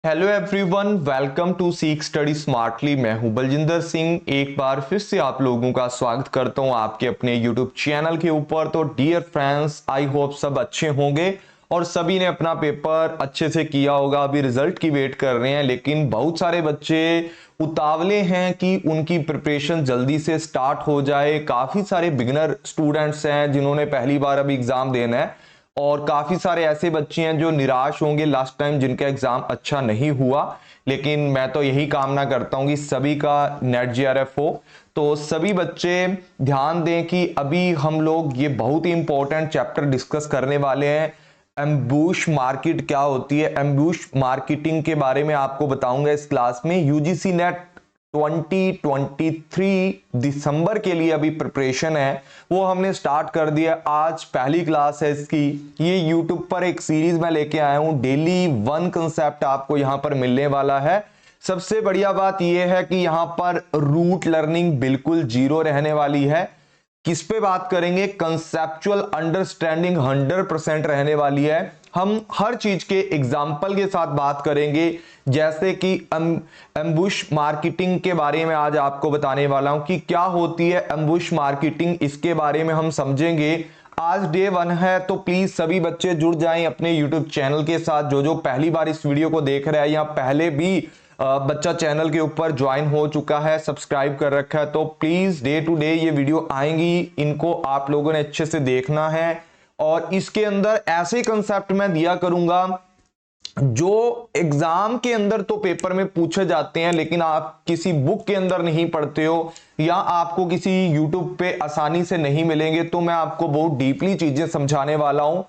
Hello everyone, welcome to सीख study smartly. मैं हूं बलजिंदर सिंह। एक बार फिर से आप लोगों का स्वागत करता हूं आपके अपने यूट्यूब चैनल के ऊपर। तो डियर फ्रेंड्स, आई होप सब अच्छे होंगे और सभी ने अपना पेपर अच्छे से किया होगा। अभी रिजल्ट की वेट कर रहे हैं, लेकिन बहुत सारे बच्चे उतावले हैं कि उनकी प्रिपरेशन जल्दी से स्टार्ट हो जाए। काफ़ी सारे बिगिनर स्टूडेंट्स हैं जिन्होंने पहली बार अभी एग्ज़ाम देना है, और काफी सारे ऐसे बच्चे हैं जो निराश होंगे लास्ट टाइम जिनका एग्जाम अच्छा नहीं हुआ। लेकिन मैं तो यही कामना करता हूं कि सभी का नेट जीआरएफ हो। तो सभी बच्चे ध्यान दें कि अभी हम लोग ये बहुत ही इंपॉर्टेंट चैप्टर डिस्कस करने वाले हैं। एम्बूश मार्केट क्या होती है, एम्बूश मार्केटिंग के बारे में आपको बताऊंगा इस क्लास में। यूजीसी नेट 2023 दिसंबर के लिए अभी प्रिपरेशन है, वो हमने स्टार्ट कर दिया। आज पहली क्लास है इसकी। ये यूट्यूब पर एक सीरीज मैं लेके आया हूं, डेली वन कंसेप्ट आपको यहां पर मिलने वाला है। सबसे बढ़िया बात यह है कि यहां पर रूट लर्निंग बिल्कुल जीरो रहने वाली है। किस पे बात करेंगे? कंसेप्चुअल अंडरस्टैंडिंग 100% रहने वाली है। हम हर चीज के एग्जाम्पल के साथ बात करेंगे, जैसे कि एम्बुश मार्केटिंग के बारे में आज आपको बताने वाला हूं कि क्या होती है एम्बुश मार्केटिंग। इसके बारे में हम समझेंगे। आज डे 1 है, तो प्लीज सभी बच्चे जुड़ जाएं अपने यूट्यूब चैनल के साथ। जो जो पहली बार इस वीडियो को देख रहा है या पहले भी बच्चा चैनल के ऊपर ज्वाइन हो चुका है, सब्सक्राइब कर रखा है, तो प्लीज डे टू डे ये वीडियो आएंगी, इनको आप लोगों ने अच्छे से देखना है। और इसके अंदर ऐसे कंसेप्ट मैं दिया करूंगा जो एग्जाम के अंदर तो पेपर में पूछे जाते हैं, लेकिन आप किसी बुक के अंदर नहीं पढ़ते हो या आपको किसी यूट्यूब पे आसानी से नहीं मिलेंगे। तो मैं आपको बहुत डीपली चीजें समझाने वाला हूं।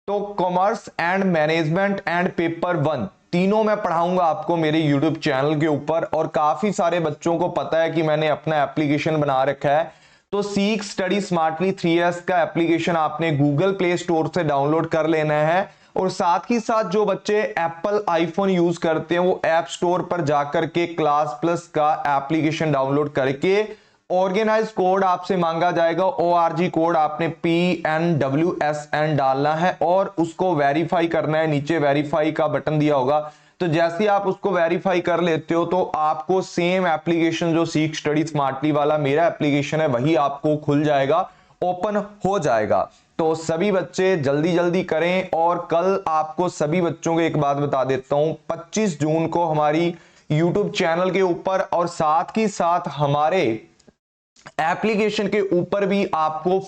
तो commerce and management and paper 1 तीनों मैं पढ़ाऊंगा आपको मेरे यूट्यूब चैनल के ऊपर। और काफी सारे बच्चों को पता है कि मैंने अपना एप्लीकेशन बना रखा है। तो सीख स्टडी स्मार्टली 3S का एप्लीकेशन आपने गूगल प्ले स्टोर से डाउनलोड कर लेना है। और साथ ही साथ जो बच्चे एप्पल आईफोन यूज करते हैं वो ऐप स्टोर पर जाकर के क्लास प्लस का एप्लीकेशन डाउनलोड करके ऑर्गेनाइज कोड आपसे मांगा जाएगा। ORG कोड आपने PNWSN डालना है और उसको वेरीफाई करना है। नीचे वेरीफाई का बटन दिया होगा, तो जैसे आप उसको वेरीफाई कर लेते हो तो आपको सेम एप्लीकेशन जो सीख स्टडी स्मार्टली वाला मेरा एप्लीकेशन है वही आपको खुल जाएगा, ओपन हो जाएगा। तो सभी बच्चे जल्दी जल्दी करें। और कल आपको सभी बच्चों को एक बात बता देता हूं, 25 जून को हमारी YouTube चैनल के ऊपर और साथ ही साथ हमारे एप्लीकेशन के ऊपर भी आपको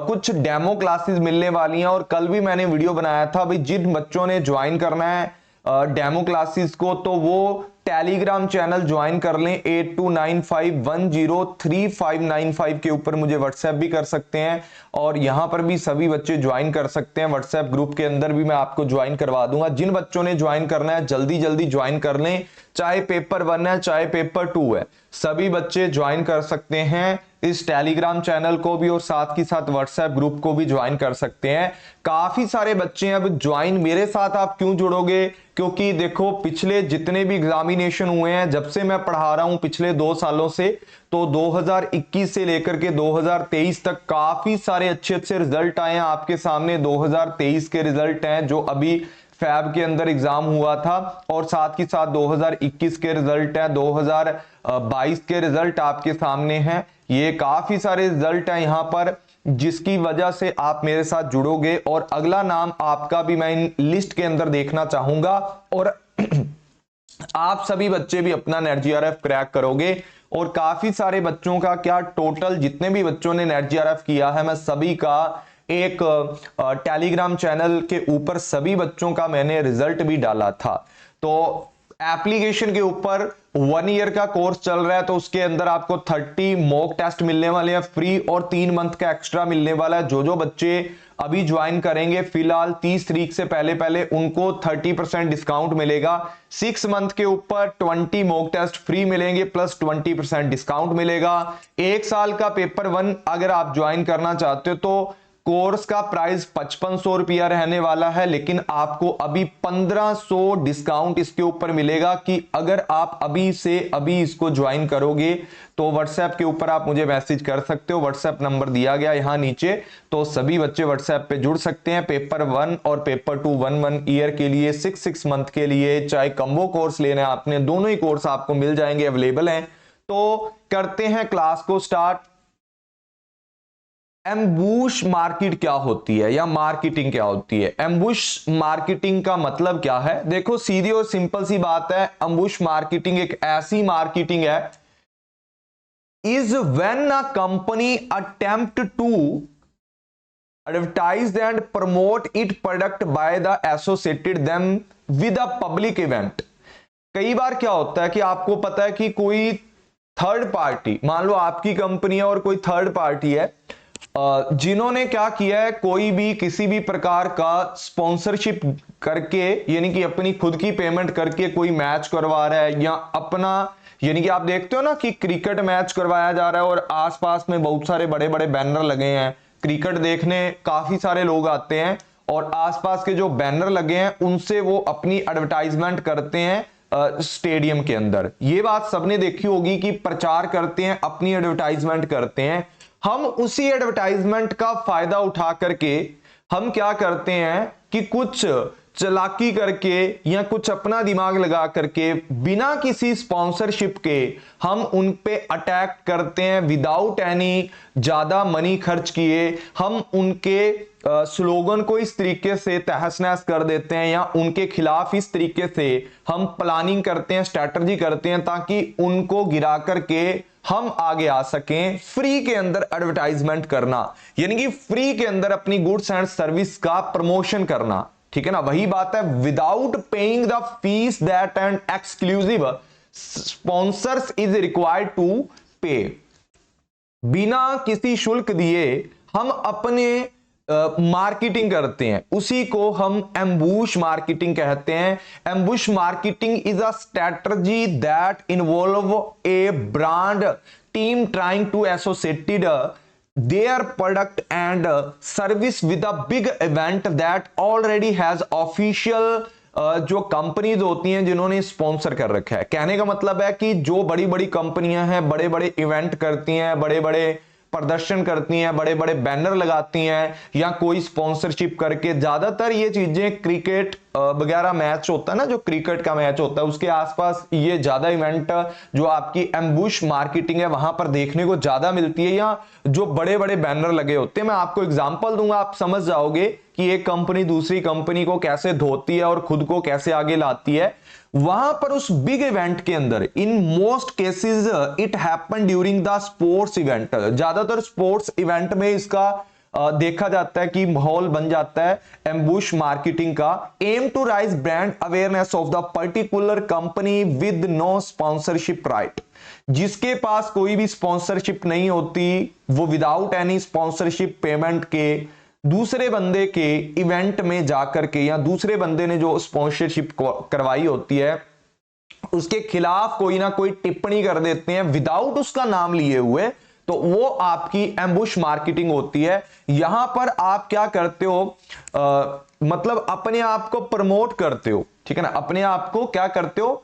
कुछ डेमो क्लासेस मिलने वाली हैं। और कल भी मैंने वीडियो बनाया था, भाई जिन बच्चों ने ज्वाइन करना है डेमो क्लासेस को, तो वो टेलीग्राम चैनल ज्वाइन कर लें। 8295103595 के ऊपर मुझे व्हाट्सएप भी कर सकते हैं, और यहां पर भी सभी बच्चे ज्वाइन कर सकते हैं। व्हाट्सएप ग्रुप के अंदर भी मैं आपको ज्वाइन करवा दूंगा। जिन बच्चों ने ज्वाइन करना है जल्दी जल्दी ज्वाइन कर लें, चाहे पेपर 1 है चाहे पेपर 2 है, सभी बच्चे ज्वाइन कर सकते हैं इस टेलीग्राम चैनल को भी, और साथ ही साथ व्हाट्सएप ग्रुप को भी ज्वाइन कर सकते हैं। काफी सारे बच्चे हैं। अब ज्वाइन मेरे साथ आप क्यों जुड़ोगे? क्योंकि देखो पिछले जितने भी एग्जामिनेशन हुए हैं, जब से मैं पढ़ा रहा हूं पिछले 2 सालों से, तो 2021 से लेकर के 2023 तक काफी सारे अच्छे अच्छे रिजल्ट आए हैं आपके सामने। 2023 के रिजल्ट हैं जो अभी फैब के अंदर एग्जाम हुआ था, और साथ ही साथ 2021 के रिजल्ट है, 2022 के रिजल्ट आपके सामने हैं। ये काफी सारे रिजल्ट हैं यहां पर, जिसकी वजह से आप मेरे साथ जुड़ोगे। और अगला नाम आपका भी मैं इन लिस्ट के अंदर देखना चाहूंगा, और आप सभी बच्चे भी अपना नेट जीआरएफ क्रैक करोगे। और काफी सारे बच्चों का क्या टोटल जितने भी बच्चों ने नेट जीआरएफ किया है, मैं सभी का एक टेलीग्राम चैनल के ऊपर सभी बच्चों का मैंने रिजल्ट भी डाला था। तो एप्लीकेशन के ऊपर 1 ईयर का कोर्स चल रहा है, तो उसके अंदर आपको 30 मॉक टेस्ट मिलने वाले हैं फ्री, और 3 मंथ का एक्स्ट्रा मिलने वाला है। जो जो बच्चे अभी ज्वाइन करेंगे फिलहाल 30 तारीख से पहले पहले, उनको 30% डिस्काउंट मिलेगा। 6 मंथ के ऊपर 20 मॉक टेस्ट फ्री मिलेंगे प्लस 20% डिस्काउंट मिलेगा। 1 साल का पेपर 1 अगर आप ज्वाइन करना चाहते हो तो कोर्स का प्राइस 5500 रुपया रहने वाला है, लेकिन आपको अभी 1500 डिस्काउंट इसके ऊपर मिलेगा कि अगर आप अभी से अभी इसको ज्वाइन करोगे तो व्हाट्सएप के ऊपर आप मुझे मैसेज कर सकते हो। व्हाट्सएप नंबर दिया गया यहां नीचे, तो सभी बच्चे व्हाट्सएप पे जुड़ सकते हैं। पेपर 1 और पेपर 2 1 ईयर के लिए 6 मंथ के लिए, चाहे कम्बो कोर्स लेना है आपने, दोनों ही कोर्स आपको मिल जाएंगे, अवेलेबल हैं। तो करते हैं क्लास को स्टार्ट। एम्बुश मार्केट क्या होती है या मार्केटिंग क्या होती है? एम्बुश मार्केटिंग का मतलब क्या है? देखो सीधी और सिंपल सी बात है, एम्बुश मार्केटिंग एक ऐसी मार्केटिंग है is when a company attempt to advertise and promote its product by the associated them with a public event। कई बार क्या होता है कि आपको पता है कि कोई थर्ड पार्टी, मान लो आपकी कंपनी है और कोई थर्ड पार्टी है, जिन्होंने क्या किया है, कोई भी किसी भी प्रकार का स्पॉन्सरशिप करके, यानी कि अपनी खुद की पेमेंट करके कोई मैच करवा रहा है, या अपना, यानी कि आप देखते हो ना कि क्रिकेट मैच करवाया जा रहा है और आसपास में बहुत सारे बड़े बड़े बैनर लगे हैं, क्रिकेट देखने काफी सारे लोग आते हैं और आसपास के जो बैनर लगे हैं उनसे वो अपनी एडवर्टाइजमेंट करते हैं स्टेडियम के अंदर। ये बात सबने देखी होगी कि प्रचार करते हैं, अपनी एडवर्टाइजमेंट करते हैं। हम उसी एडवर्टाइजमेंट का फायदा उठा करके हम क्या करते हैं कि कुछ चालाकी करके या कुछ अपना दिमाग लगा करके बिना किसी स्पॉन्सरशिप के हम उन पे अटैक करते हैं, विदाउट एनी ज्यादा मनी खर्च किए। हम उनके स्लोगन को इस तरीके से तहस नहस कर देते हैं या उनके खिलाफ इस तरीके से हम प्लानिंग करते हैं, स्ट्रैटेजी करते हैं, ताकि उनको गिरा करके हम आगे आ सकें। फ्री के अंदर एडवर्टाइजमेंट करना, यानी कि फ्री के अंदर अपनी गुड्स एंड सर्विस का प्रमोशन करना, ठीक है ना, वही बात है। Without paying the fee that and exclusive sponsors is required to pay. बिना किसी शुल्क दिए हम अपने मार्केटिंग करते हैं, उसी को हम एम्बुश मार्केटिंग कहते हैं। Ambush marketing is a strategy that involve a brand team trying to associated their product and service with a big event that already has official जो कंपनीज होती हैं जिन्होंने स्पॉन्सर कर रखा है। कहने का मतलब है कि जो बड़ी बड़ी कंपनियां हैं, बड़े बड़े इवेंट करती हैं, बड़े बड़े प्रदर्शन करती हैं, बड़े बड़े बैनर लगाती हैं या कोई स्पॉन्सरशिप करके, ज्यादातर ये चीजें क्रिकेट वगैरह मैच होता है ना, जो क्रिकेट का मैच होता है उसके आसपास ये ज्यादा इवेंट जो आपकी एम्बुश मार्केटिंग है वहां पर देखने को ज्यादा मिलती है, या जो बड़े बड़े बैनर लगे होते हैं। मैं आपको एग्जांपल दूंगा, आप समझ जाओगे कि एक कंपनी दूसरी कंपनी को कैसे धोती है और खुद को कैसे आगे लाती है। वहां पर उस बिग इवेंट के अंदर, in most cases it happen during the sports event, ज्यादातर स्पोर्ट्स इवेंट में इसका देखा जाता है कि माहौल बन जाता है एम्बुश मार्केटिंग का। Aim to rise brand awareness of the particular company with no sponsorship right. जिसके पास कोई भी स्पॉन्सरशिप नहीं होती, वो विदाउट एनी स्पॉन्सरशिप पेमेंट के दूसरे बंदे के इवेंट में जाकर के, या दूसरे बंदे ने जो स्पॉन्सरशिप करवाई होती है उसके खिलाफ कोई ना कोई टिप्पणी कर देते हैं विदाउट उसका नाम लिए हुए, तो वो आपकी एम्बुश मार्केटिंग होती है। यहां पर आप क्या करते हो, मतलब अपने आप को प्रमोट करते हो, ठीक है ना, अपने आप को क्या करते हो,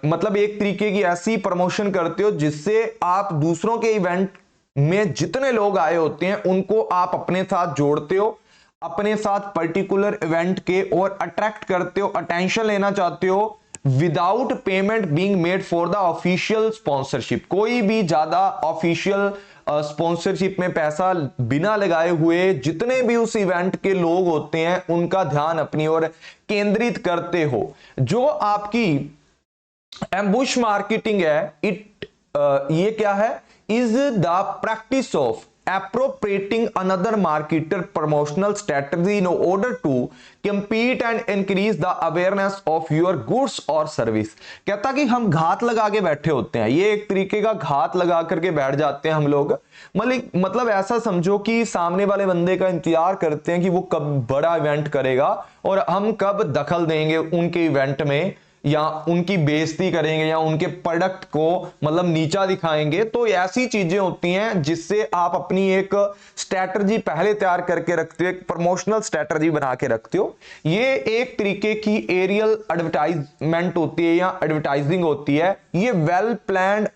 मतलब एक तरीके की ऐसी प्रमोशन करते हो जिससे आप दूसरों के इवेंट में जितने लोग आए होते हैं उनको आप अपने साथ जोड़ते हो, अपने साथ पर्टिकुलर इवेंट के, और अट्रैक्ट करते हो, अटेंशन लेना चाहते हो without payment being made for the official sponsorship. कोई भी ज्यादा ऑफिशियल स्पॉन्सरशिप में पैसा बिना लगाए हुए जितने भी उस इवेंट के लोग होते हैं उनका ध्यान अपनी ओर केंद्रित करते हो। जो आपकी एम्बुश मार्केटिंग है, ये क्या है, is the practice of appropriating another marketer promotional strategy in order to compete and increase the awareness of your goods or service। कहता कि हम घात लगा के बैठे होते हैं, ये एक तरीके का घात लगा करके बैठ जाते हैं हम लोग। मतलब ऐसा समझो कि सामने वाले बंदे का इंतजार करते हैं कि वो कब बड़ा इवेंट करेगा और हम कब दखल देंगे उनके इवेंट में, या उनकी बेइज्जती करेंगे या उनके प्रोडक्ट को मतलब नीचा दिखाएंगे। तो ऐसी चीजें होती हैं जिससे आप अपनी एक स्ट्रैटेजी पहले तैयार करके रखते हो, एक प्रमोशनल स्ट्रैटेजी बना के रखते हो। ये एक तरीके की एरियल एडवर्टाइजमेंट होती है या एडवर्टाइजिंग होती है। ये वेल प्लान्ड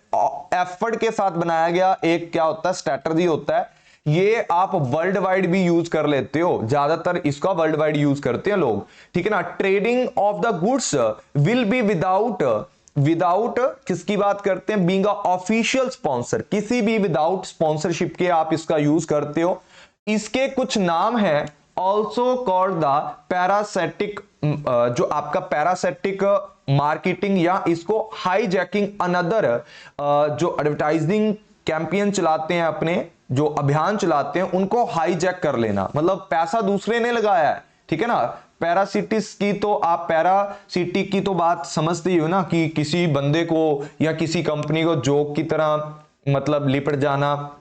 एफर्ट के साथ बनाया गया एक क्या होता है, स्ट्रैटेजी होता है। ये आप वर्ल्ड वाइड भी यूज कर लेते हो, ज्यादातर इसका वर्ल्ड वाइड यूज करते हैं लोग, ठीक है ना। Trading of the goods will be without किसकी बात करते हैं, बीइंग अ ऑफिशियल स्पॉन्सर, किसी भी विदाउट स्पॉन्सरशिप के आप इसका यूज करते हो। इसके कुछ नाम है, ऑल्सो कॉल्ड द पैरासिटिक, जो आपका पैरासिटिक मार्केटिंग या इसको हाईजैकिंग अनदर, जो एडवर्टाइजिंग कैंपेन चलाते हैं, अपने जो अभियान चलाते हैं उनको हाईजैक कर लेना, मतलब पैसा दूसरे ने लगाया है, ठीक है ना। पैरासिटिस की तो आप पैरासिटिक की तो बात समझते ही हो ना, कि किसी बंदे को या किसी कंपनी को जोक की तरह मतलब लिपट जाना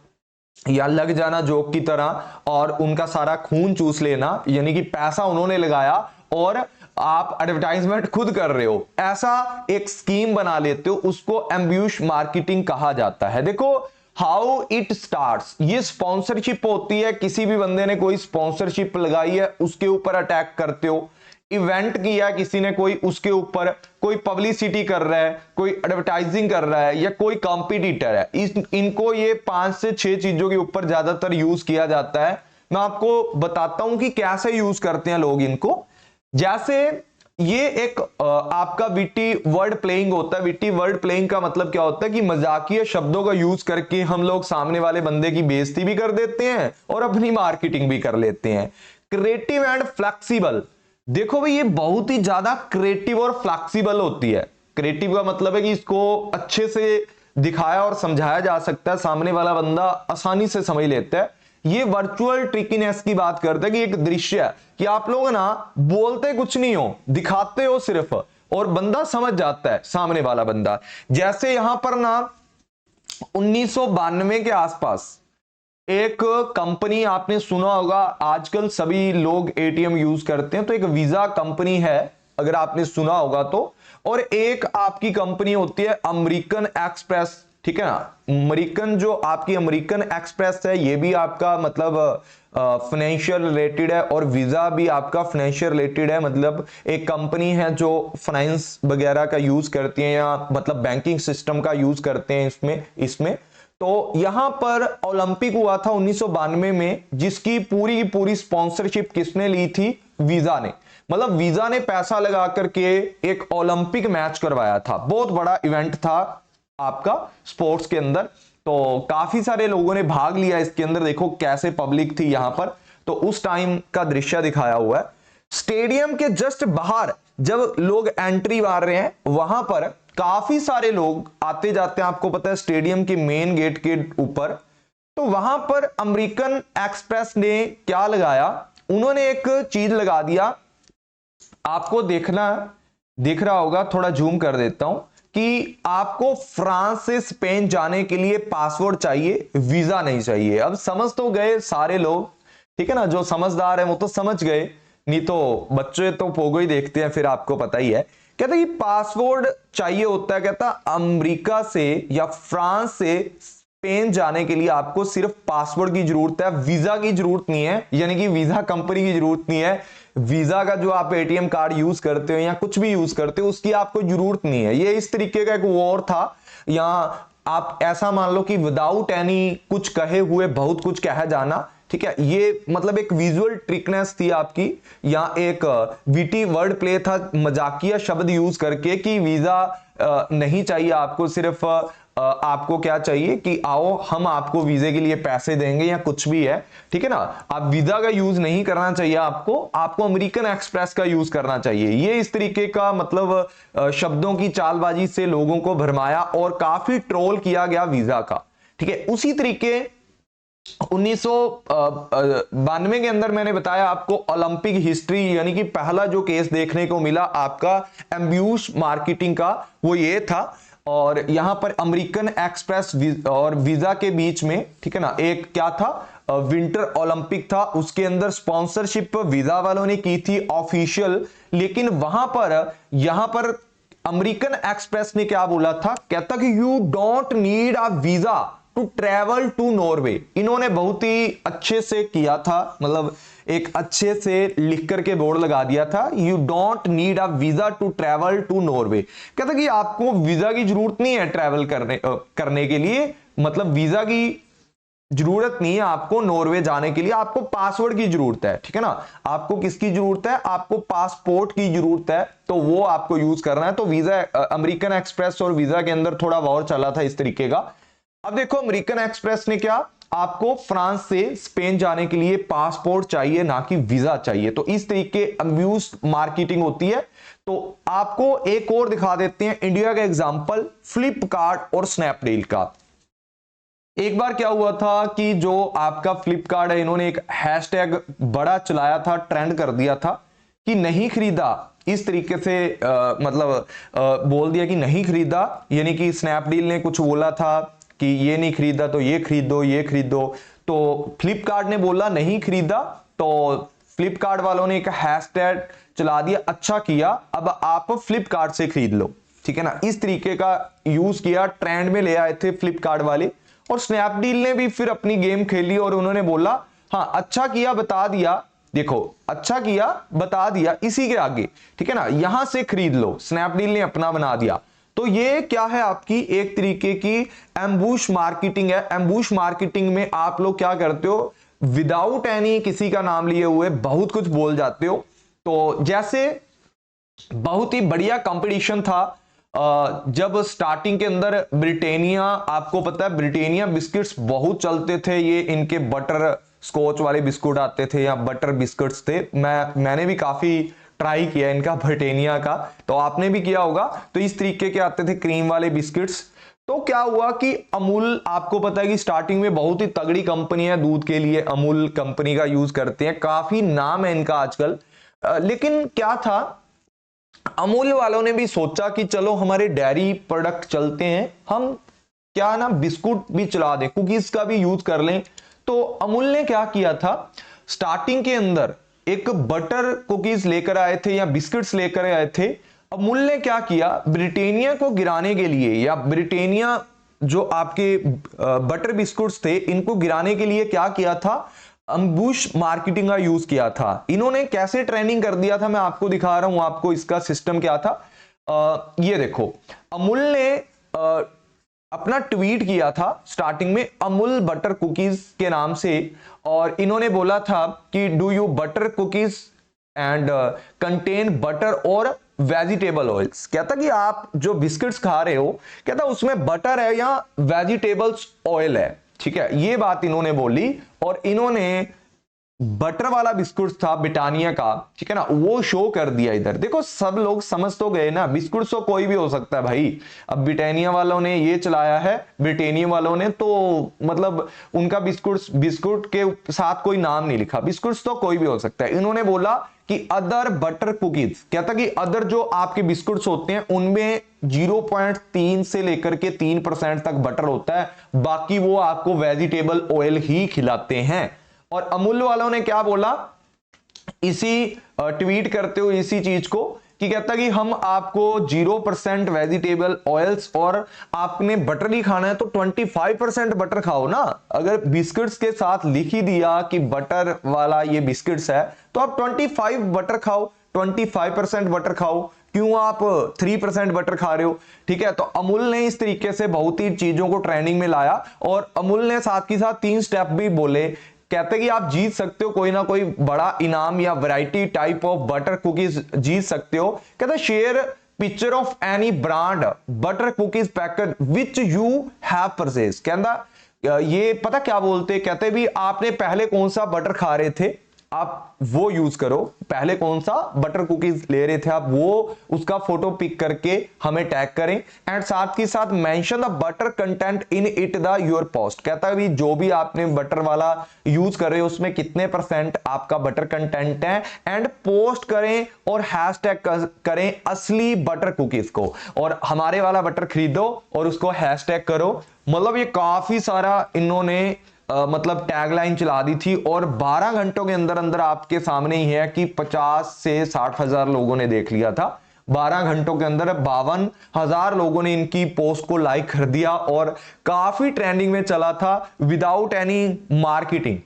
या लग जाना जोक की तरह और उनका सारा खून चूस लेना, यानी कि पैसा उन्होंने लगाया और आप एडवर्टाइजमेंट खुद कर रहे हो, ऐसा एक स्कीम बना लेते हो, उसको एम्ब्यूश मार्केटिंग कहा जाता है। देखो हाउ इट स्टार्ट्स, ये स्पॉन्सरशिप होती है, किसी भी बंदे ने कोई स्पॉन्सरशिप लगाई है उसके ऊपर अटैक करते हो। इवेंट किया किसी ने कोई, उसके ऊपर कोई पब्लिसिटी कर रहा है, कोई एडवर्टाइजिंग कर रहा है या कोई कॉम्पिटिटर है, इनको ये 5 से 6 चीजों के ऊपर ज्यादातर यूज किया जाता है। मैं आपको बताता हूं कि कैसे यूज करते हैं लोग इनको। जैसे ये एक आपका विटी वर्ड प्लेइंग होता है। विटी वर्ड प्लेइंग का मतलब क्या होता है कि मजाकिया शब्दों का यूज करके हम लोग सामने वाले बंदे की बेइज्जती भी कर देते हैं और अपनी मार्केटिंग भी कर लेते हैं। क्रिएटिव एंड फ्लेक्सिबल, देखो भाई ये बहुत ही ज्यादा क्रिएटिव और फ्लेक्सिबल होती है। क्रिएटिव का मतलब है कि इसको अच्छे से दिखाया और समझाया जा सकता है, सामने वाला बंदा आसानी से समझ लेता है। ये वर्चुअल ट्रिकीनेस की बात करते हैं कि एक दृश्य है कि आप लोग ना बोलते कुछ नहीं हो, दिखाते हो सिर्फ और बंदा समझ जाता है, सामने वाला बंदा। जैसे यहां पर ना 1992 के आसपास एक कंपनी, आपने सुना होगा, आजकल सभी लोग एटीएम यूज करते हैं, तो एक वीजा कंपनी है अगर आपने सुना होगा तो, और एक आपकी कंपनी होती है अमेरिकन एक्सप्रेस, ठीक है ना। अमेरिकन, जो आपकी अमेरिकन एक्सप्रेस है ये भी आपका मतलब फाइनेंशियल रिलेटेड है और वीजा भी आपका फाइनेंशियल रिलेटेड है, मतलब एक कंपनी है जो फाइनेंस वगैरह का यूज करती है या मतलब बैंकिंग सिस्टम का यूज करते हैं इसमें। तो यहां पर ओलंपिक हुआ था 1992 में, जिसकी पूरी की पूरी स्पॉन्सरशिप किसने ली थी, वीजा ने। मतलब वीजा ने पैसा लगा करके एक ओलंपिक मैच करवाया था, बहुत बड़ा इवेंट था आपका स्पोर्ट्स के अंदर। तो काफी सारे लोगों ने भाग लिया इसके अंदर, देखो कैसे पब्लिक थी यहां पर। तो उस टाइम का दृश्य दिखाया हुआ है। स्टेडियम के जस्ट बाहर जब लोग एंट्री मार रहे हैं, वहां पर काफी सारे लोग आते जाते हैं, आपको पता है स्टेडियम के मेन गेट के ऊपर। तो वहां पर अमेरिकन एक्सप्रेस ने क्या लगाया, उन्होंने एक चीज लगा दिया, आपको दिख रहा होगा, थोड़ा जूम कर देता हूं, कि आपको फ्रांस से स्पेन जाने के लिए पासपोर्ट चाहिए, वीजा नहीं चाहिए। अब समझ तो गए सारे लोग, ठीक है ना, जो समझदार है वो तो समझ गए, नहीं तो बच्चे तो पोगो ही देखते हैं, फिर आपको पता ही है। कहता कि पासपोर्ट चाहिए होता है, कहता अमेरिका से या फ्रांस से स्पेन जाने के लिए आपको सिर्फ पासपोर्ट की जरूरत है, वीजा की जरूरत नहीं है, यानी कि वीजा कंपनी की जरूरत नहीं है। वीजा का जो आप एटीएम कार्ड यूज करते हो या कुछ भी यूज करते हो उसकी आपको जरूरत नहीं है। ये इस तरीके का एक वॉर था, या आप ऐसा मान लो कि विदाउट एनी कुछ कहे हुए बहुत कुछ कहा जाना, ठीक है। ये मतलब एक विजुअल ट्रिकनेस थी आपकी, या एक विटी वर्ड प्ले था, मजाकिया शब्द यूज करके कि वीजा नहीं चाहिए आपको, सिर्फ आपको क्या चाहिए कि आओ हम आपको वीजे के लिए पैसे देंगे या कुछ भी है, ठीक है ना। आप वीजा का यूज नहीं करना चाहिए, आपको अमेरिकन एक्सप्रेस का यूज करना चाहिए। ये इस तरीके का मतलब शब्दों की चालबाजी से लोगों को भरमाया और काफी ट्रोल किया गया वीजा का, ठीक है। उसी तरीके 1992 के अंदर मैंने बताया आपको ओलंपिक हिस्ट्री, यानी कि पहला जो केस देखने को मिला आपका एम्ब्यूश मार्केटिंग का, वो ये था। और यहां पर अमेरिकन एक्सप्रेस और वीजा के बीच में, ठीक है ना, एक क्या था, विंटर ओलंपिक था, उसके अंदर स्पॉन्सरशिप वीजा वालों ने की थी ऑफिशियल, लेकिन वहां पर यहां पर अमेरिकन एक्सप्रेस ने क्या बोला था, कहता कि you don't need a visa to travel to Norway. इन्होंने बहुत ही अच्छे से किया था, मतलब एक अच्छे से लिख करके बोर्ड लगा दिया था, you don't need a visa to travel to Norway. कहता कि आपको वीजा की जरूरत नहीं है ट्रेवल करने के लिए, मतलब वीजा की जरूरत नहीं है आपको नॉर्वे जाने के लिए, आपको पासवर्ड की जरूरत है, ठीक है ना। आपको किसकी जरूरत है, आपको पासपोर्ट की जरूरत है, तो वो आपको यूज करना है। तो वीजा, अमेरिकन एक्सप्रेस और वीजा के अंदर थोड़ा वॉर चला था इस तरीके का। अब देखो अमेरिकन एक्सप्रेस ने क्या, आपको फ्रांस से स्पेन जाने के लिए पासपोर्ट चाहिए ना कि वीजा चाहिए, तो इस तरीके अब्यूज मार्केटिंग होती है। तो आपको एक और दिखा देते हैं इंडिया का एग्जांपल, फ्लिपकार्ट और स्नैपडील का। एक बार क्या हुआ था कि जो आपका फ्लिपकार्ट है, इन्होंने एक हैशटैग बड़ा चलाया था, ट्रेंड कर दिया था कि नहीं खरीदा, इस तरीके से बोल दिया कि नहीं खरीदा, यानी कि स्नैपडील ने कुछ बोला था कि ये नहीं खरीदा तो ये खरीदो, ये खरीदो, तो फ्लिपकार्ट ने बोला नहीं खरीदा, तो फ्लिपकार्ट वालों ने एक हैशटैग चला दिया, अच्छा किया अब आप फ्लिपकार्ट से खरीद लो, ठीक है ना। इस तरीके का यूज किया, ट्रेंड में ले आए थे फ्लिपकार्ट वाले। और स्नैपडील ने भी फिर अपनी गेम खेली और उन्होंने बोला हाँ अच्छा किया बता दिया, देखो अच्छा किया बता दिया इसी के आगे, ठीक है ना, यहां से खरीद लो, स्नैपडील ने अपना बना दिया। तो ये क्या है, आपकी एक तरीके की एम्बुश मार्केटिंग है। एम्बुश मार्केटिंग में आप लोग क्या करते हो, विदाउट एनी किसी का नाम लिए हुए बहुत कुछ बोल जाते हो। तो जैसे बहुत ही बढ़िया कंपटीशन था जब स्टार्टिंग के अंदर ब्रिटानिया, आपको पता है ब्रिटानिया बिस्किट्स बहुत चलते थे, ये इनके बटर स्कॉच वाले बिस्कुट आते थे या बटर बिस्किट्स थे, मैंने भी काफी ट्राई किया इनका ब्रिटानिया का, तो आपने भी किया होगा। तो इस तरीके के आते थे क्रीम वाले बिस्किट्स। तो क्या हुआ कि अमूल, आपको पता है कि स्टार्टिंग में बहुत ही तगड़ी कंपनी है दूध के लिए, अमूल कंपनी का यूज करते हैं, काफी नाम है इनका आजकल। लेकिन क्या था, अमूल वालों ने भी सोचा कि चलो हमारे डेयरी प्रोडक्ट चलते हैं, हम क्या ना बिस्कुट भी चला दें, कुकीज का भी यूज कर लें। तो अमूल ने क्या किया था, स्टार्टिंग के अंदर एक बटर कुकीज लेकर आए थे या बिस्किट्स लेकर आए थे। अमूल ने क्या किया, ब्रिटानिया को गिराने के लिए, या ब्रिटानिया जो आपके बटर बिस्कुट्स थे इनको गिराने के लिए क्या किया था, अम्बुश मार्केटिंग का यूज किया था। इन्होंने कैसे ट्रेनिंग कर दिया था, मैं आपको दिखा रहा हूं, आपको इसका सिस्टम क्या था। ये देखो, अमूल ने अपना ट्वीट किया था स्टार्टिंग में अमूल बटर कुकीज के नाम से, और इन्होंने बोला था कि do you butter cookies and contain butter और वेजिटेबल ऑयल्स। कहता कि आप जो बिस्किट्स खा रहे हो, कहता उसमें बटर है या वेजिटेबल्स ऑयल है, ठीक है, ये बात इन्होंने बोली। और इन्होंने बटर वाला बिस्कुट था ब्रिटानिया का, ठीक है ना, वो शो कर दिया इधर। देखो सब लोग समझ तो गए ना, बिस्कुट तो कोई भी हो सकता है भाई। अब ब्रिटानिया वालों ने ये चलाया है, ब्रिटानिया वालों ने, तो मतलब उनका बिस्कुट के साथ कोई नाम नहीं लिखा, बिस्कुट तो कोई भी हो सकता है। इन्होंने बोला कि अदर बटर कुकीज, कहता कि अदर जो आपके बिस्कुट्स होते हैं उनमें 0.3 से लेकर के 3% तक बटर होता है, बाकी वो आपको वेजिटेबल ऑयल ही खिलाते हैं। और अमूल वालों ने क्या बोला, इसी ट्वीट करते हुए इसी चीज को, कि कहता कि हम आपको 0% वेजिटेबल ऑयल्स, और आपने बटर ही खाना है तो 25% बटर खाओ ना। अगर बिस्किट्स के साथ लिख ही दिया कि बटर वाला ये बिस्किट्स है, तो आप 25 बटर खाओ, 25% बटर खाओ, क्यों आप 3% बटर खा रहे हो, ठीक है। तो अमूल ने इस तरीके से बहुत ही चीजों को ट्रेनिंग में लाया, और अमूल ने साथ ही साथ 3 स्टेप भी बोले। कहते कि आप जीत सकते हो कोई ना कोई बड़ा इनाम या variety type of butter cookies जीत सकते हो। कहते share picture of any brand butter cookies packet which you have purchase. कहता ये पता क्या बोलते, कहते भी आपने पहले कौन सा बटर खा रहे थे आप वो यूज करो, पहले कौन सा बटर कुकीज ले रहे थे आप, वो उसका फोटो पिक करके हमें टैग करें, एंड साथ ही साथ mention the butter content in it the your post. कहता है भी जो भी आपने बटर वाला यूज कर रहे हो उसमें कितने % आपका बटर कंटेंट है, एंड पोस्ट करें और हैशटैग करें असली बटर कुकीज को, और हमारे वाला बटर खरीदो और उसको हैशटैग करो। मतलब ये काफी सारा इन्होंने मतलब टैगलाइन चला दी थी, और 12 घंटों के अंदर अंदर आपके सामने ही है कि 50 से 60 हजार लोगों ने देख लिया था। 12 घंटों के अंदर 52,000 लोगों ने इनकी पोस्ट को लाइक कर दिया और काफी ट्रेंडिंग में चला था विदाउट एनी मार्केटिंग।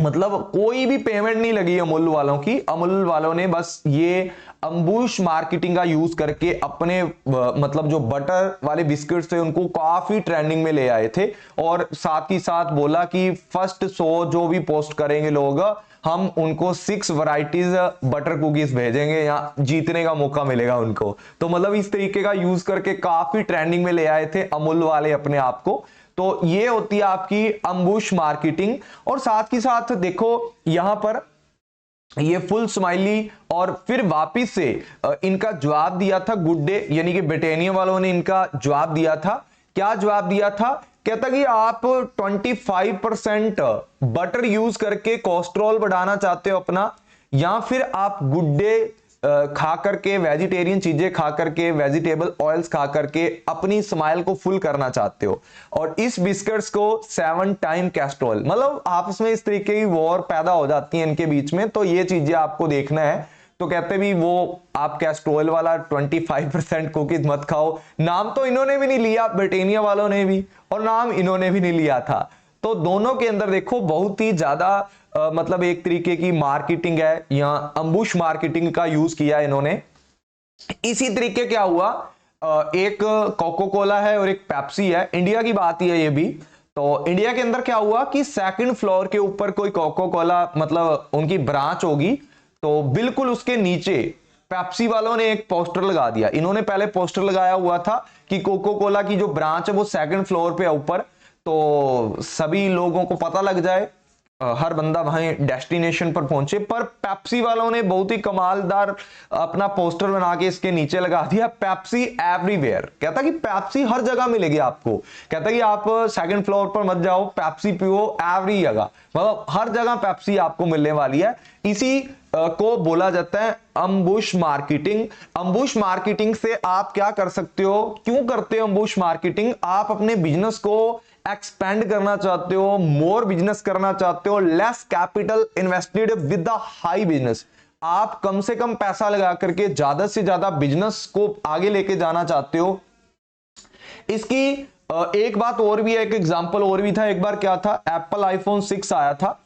मतलब कोई भी पेमेंट नहीं लगी अमूल वालों की। अमूल वालों ने बस ये अम्बुश मार्केटिंग का यूज करके अपने मतलब जो बटर वाले बिस्किट्स थे उनको काफी ट्रेंडिंग में ले आए थे और साथ ही साथ बोला कि फर्स्ट 100 जो भी पोस्ट करेंगे लोग हम उनको 6 वैरायटीज बटर कुकीज भेजेंगे या जीतने का मौका मिलेगा उनको। तो मतलब इस तरीके का यूज करके काफी ट्रेंडिंग में ले आए थे अमूल वाले अपने आप को। तो ये होती है आपकी अम्बुश मार्केटिंग। और साथ ही साथ देखो यहां पर ये फुल स्माइली और फिर वापिस से इनका जवाब दिया था गुड डे, यानी कि ब्रिटानिया वालों ने इनका जवाब दिया था। क्या जवाब दिया था? कहता कि आप 25% बटर यूज करके कोलेस्ट्रॉल बढ़ाना चाहते हो अपना, या फिर आप गुड डे खा करके वेजिटेरियन चीजें खा करके वेजिटेबल ऑयल्स खा करके अपनी स्माइल को फुल करना चाहते हो, और इस बिस्किट्स को 7 टाइम कैस्ट्रोल, मतलब आपस में इस तरीके की वॉर पैदा हो जाती है इनके बीच में। तो ये चीजें आपको देखना है। तो कहते भी वो आप कैस्ट्रोल वाला 25% कुकीज मत खाओ। नाम तो इन्होंने भी नहीं लिया, ब्रिटानिया वालों ने भी, और नाम इन्होंने भी नहीं लिया था। तो दोनों के अंदर देखो बहुत ही ज्यादा मतलब एक तरीके की मार्केटिंग है, या अम्बुश मार्केटिंग का यूज किया इन्होंने। इसी तरीके क्या हुआ, एक कोको कोला है और एक पेप्सी है, इंडिया की बात ही है ये भी। तो इंडिया के अंदर क्या हुआ कि सेकंड फ्लोर के ऊपर कोई कोको कोला मतलब उनकी ब्रांच होगी, तो बिल्कुल उसके नीचे पेप्सी वालों ने एक पोस्टर लगा दिया। इन्होंने पहले पोस्टर लगाया हुआ था कि कोको कोला की जो ब्रांच है वो सेकंड फ्लोर पे है ऊपर, तो सभी लोगों को पता लग जाए, हर बंदा वहां डेस्टिनेशन पर पहुंचे। पर पेप्सी वालों ने बहुत ही कमालदार अपना पोस्टर बना के इसके नीचे लगा दिया, पेप्सी एवरीवेयर। कहता कि पेप्सी हर जगह मिलेगी आपको। कहता कि आप सेकंड फ्लोर पर मत जाओ, पेप्सी पियो एवरी जगह, मतलब हर जगह पेप्सी आपको मिलने वाली है। इसी को बोला जाता है अम्बुश मार्केटिंग। अम्बुश मार्केटिंग से आप क्या कर सकते हो, क्यों करते हो अम्बुश मार्केटिंग? आप अपने बिजनेस को एक्सपेंड करना चाहते हो, मोर बिजनेस करना चाहते हो, less capital invested with the high business. आप कम से कम पैसा लगा करके ज्यादा से ज्यादा बिजनेस को आगे लेके जाना चाहते हो। इसकी एक बात और भी है, एक एग्जांपल और भी था। एक बार क्या था, एप्पल आईफोन 6 आया था,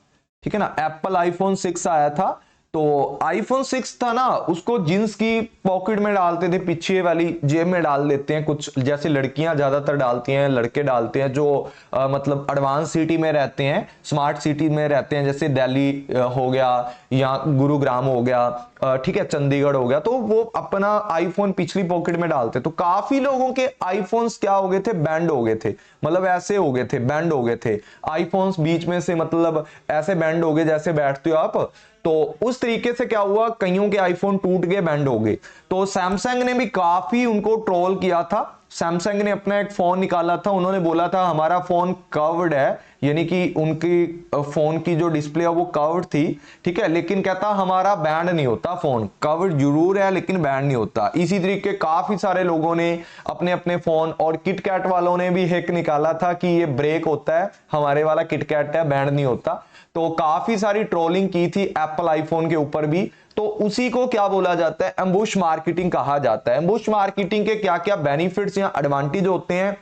ठीक है ना, एप्पल आईफोन 6 आया था। तो आईफोन 6 था ना, उसको जींस की पॉकेट में डालते थे, पीछे वाली जेब में डाल देते हैं कुछ, जैसे लड़कियां ज्यादातर डालती हैं, लड़के डालते हैं जो मतलब एडवांस सिटी में रहते हैं, स्मार्ट सिटी में रहते हैं, जैसे दिल्ली हो गया या गुरुग्राम हो गया, ठीक है, चंडीगढ़ हो गया। तो वो अपना आईफोन पिछली पॉकेट में डालते। तो काफी लोगों के आईफोन्स क्या हो गए थे, बैंड हो गए थे, मतलब ऐसे हो गए थे, बैंड हो गए थे आईफोन्स बीच में से, मतलब ऐसे बैंड हो गए जैसे बैठते हो आप। तो उस तरीके से क्या हुआ, कईयों के आईफोन टूट गए, बैंड हो गए। तो सैमसंग ने भी काफी उनको ट्रोल किया था। सैमसंग ने अपना एक फोन निकाला था, उन्होंने बोला था हमारा फोन कर्व्ड है, यानी कि उनकी फोन की जो डिस्प्ले है वो कर्व्ड थी, ठीक है, लेकिन कहता हमारा बैंड नहीं होता, फोन कर्व्ड जरूर है लेकिन बैंड नहीं होता। इसी तरीके काफी सारे लोगों ने अपने अपने फोन, और किटकैट वालों ने भी हैक निकाला था कि ये ब्रेक होता है, हमारे वाला किटकैट है, बैंड नहीं होता। तो काफी सारी ट्रोलिंग की थी एप्पल आईफोन के ऊपर भी। तो उसी को क्या बोला जाता है, एम्बुश मार्केटिंग कहा जाता है। एम्बुश मार्केटिंग के क्या क्या बेनिफिट्स या एडवांटेज होते हैं,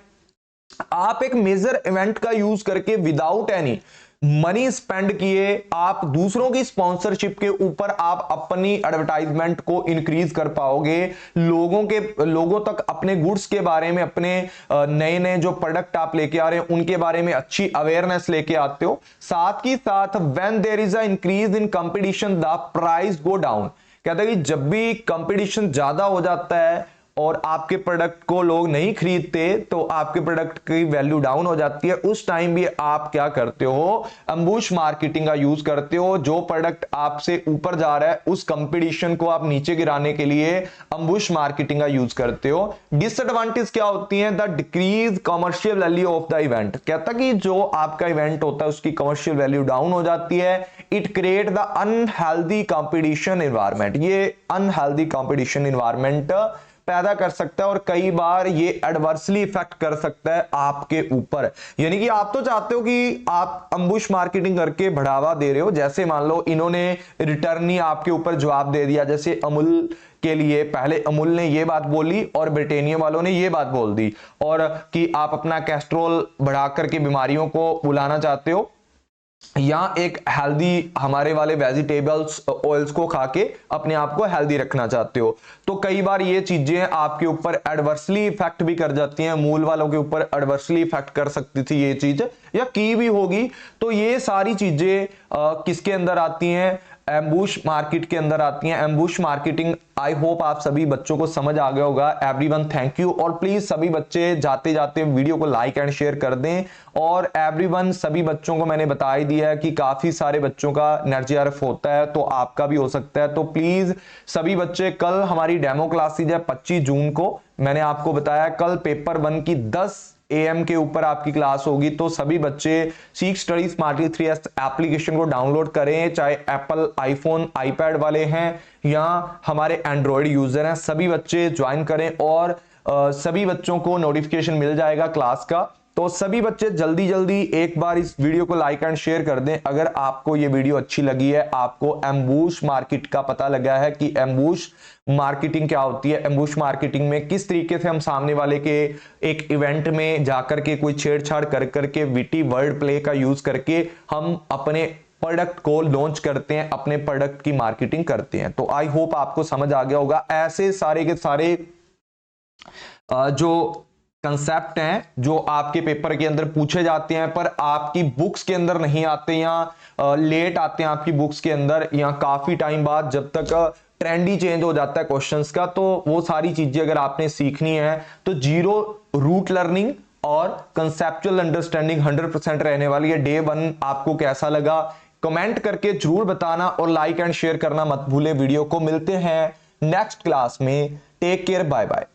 आप एक मेजर इवेंट का यूज करके विदाउट एनी मनी स्पेंड किए आप दूसरों की स्पॉन्सरशिप के ऊपर आप अपनी एडवर्टाइजमेंट को इंक्रीज कर पाओगे, लोगों तक अपने गुड्स के बारे में, अपने नए नए जो प्रोडक्ट आप लेके आ रहे हैं उनके बारे में अच्छी अवेयरनेस लेके आते हो। साथ ही साथ when there is a increase in competition the price go down. कहता है कि जब भी कंपटीशन ज्यादा हो जाता है और आपके प्रोडक्ट को लोग नहीं खरीदते तो आपके प्रोडक्ट की वैल्यू डाउन हो जाती है। उस टाइम भी आप क्या करते हो, अम्बुश मार्केटिंग का यूज करते हो। जो प्रोडक्ट आपसे ऊपर जा रहा है उस कंपटीशन को आप नीचे गिराने के लिए अम्बुश मार्केटिंग का यूज करते हो। डिसएडवांटेज क्या होती है, the decrease commercial value of the event. कहता कि जो आपका इवेंट होता है उसकी कमर्शियल वैल्यू डाउन हो जाती है। It create the unhealthy competition environment. ये अनहेल्दी कंपटीशन एनवायरमेंट पैदा कर सकता है और कई बार ये एडवर्सली इफेक्ट कर सकता है आपके ऊपर। यानी कि आप तो चाहते हो कि आप अम्बुश मार्केटिंग करके बढ़ावा दे रहे हो, जैसे मान लो इन्होंने रिटर्न ही आपके ऊपर जवाब दे दिया, जैसे अमूल के लिए पहले अमूल ने ये बात बोली और ब्रिटानिया वालों ने ये बात बोल दी, और कि आप अपना कोलेस्ट्रॉल बढ़ा करके बीमारियों को बुलाना चाहते हो, या एक हेल्दी हमारे वाले वेजिटेबल्स ऑयल्स को खा के अपने आप को हेल्दी रखना चाहते हो। तो कई बार ये चीजें आपके ऊपर एडवर्सली इफेक्ट भी कर जाती हैं, मूल वालों के ऊपर एडवर्सली इफेक्ट कर सकती थी ये चीज, या की भी होगी। तो ये सारी चीजें किसके अंदर आती हैं, एम्बुश मार्केट के अंदर आती हैं, एम्बुश मार्केटिंग। आई होप आप सभी बच्चों को समझ आ गया होगा। एवरीवन थैंक यू, और प्लीज सभी बच्चे जाते जाते वीडियो को लाइक एंड शेयर कर दें। और एवरीवन सभी बच्चों को मैंने बता ही दिया है कि काफी सारे बच्चों का नेट जेआरएफ होता है, तो आपका भी हो सकता है। तो प्लीज सभी बच्चे, कल हमारी डेमो क्लासेज है 25 जून को, मैंने आपको बताया कल पेपर 1 की 10 AM के ऊपर आपकी क्लास होगी। तो सभी बच्चे सीख स्टडी स्मार्टली 3S एप्लीकेशन को डाउनलोड करें, चाहे एप्पल आईफोन आईपैड वाले हैं या हमारे एंड्रॉयड यूजर हैं, सभी बच्चे ज्वाइन करें और सभी बच्चों को नोटिफिकेशन मिल जाएगा क्लास का। तो सभी बच्चे जल्दी जल्दी एक बार इस वीडियो को लाइक एंड शेयर कर दें अगर आपको ये वीडियो अच्छी लगी है, आपको एम्बुश मार्केट का पता लगा है कि एम्बुश मार्केटिंग क्या होती है, एम्बुश मार्केटिंग में किस तरीके से हम सामने वाले के एक इवेंट में जाकर के कोई छेड़छाड़ कर करके विटी वर्ड प्ले का यूज करके हम अपने प्रोडक्ट को लॉन्च करते हैं, अपने प्रोडक्ट की मार्केटिंग करते हैं। तो आई होप आपको समझ आ गया होगा। ऐसे सारे के सारे जो कंसेप्ट हैं जो आपके पेपर के अंदर पूछे जाते हैं पर आपकी बुक्स के अंदर नहीं आते, या लेट आते हैं आपकी बुक्स के अंदर, या काफी टाइम बाद जब तक ट्रेंड ही चेंज हो जाता है क्वेश्चंस का। तो वो सारी चीजें अगर आपने सीखनी है तो जीरो रूट लर्निंग और कंसेप्चुअल अंडरस्टैंडिंग 100% रहने वाली है। डे 1 आपको कैसा लगा कमेंट करके जरूर बताना, और लाइक एंड शेयर करना मत भूले वीडियो को। मिलते हैं नेक्स्ट क्लास में, टेक केयर, बाय बाय।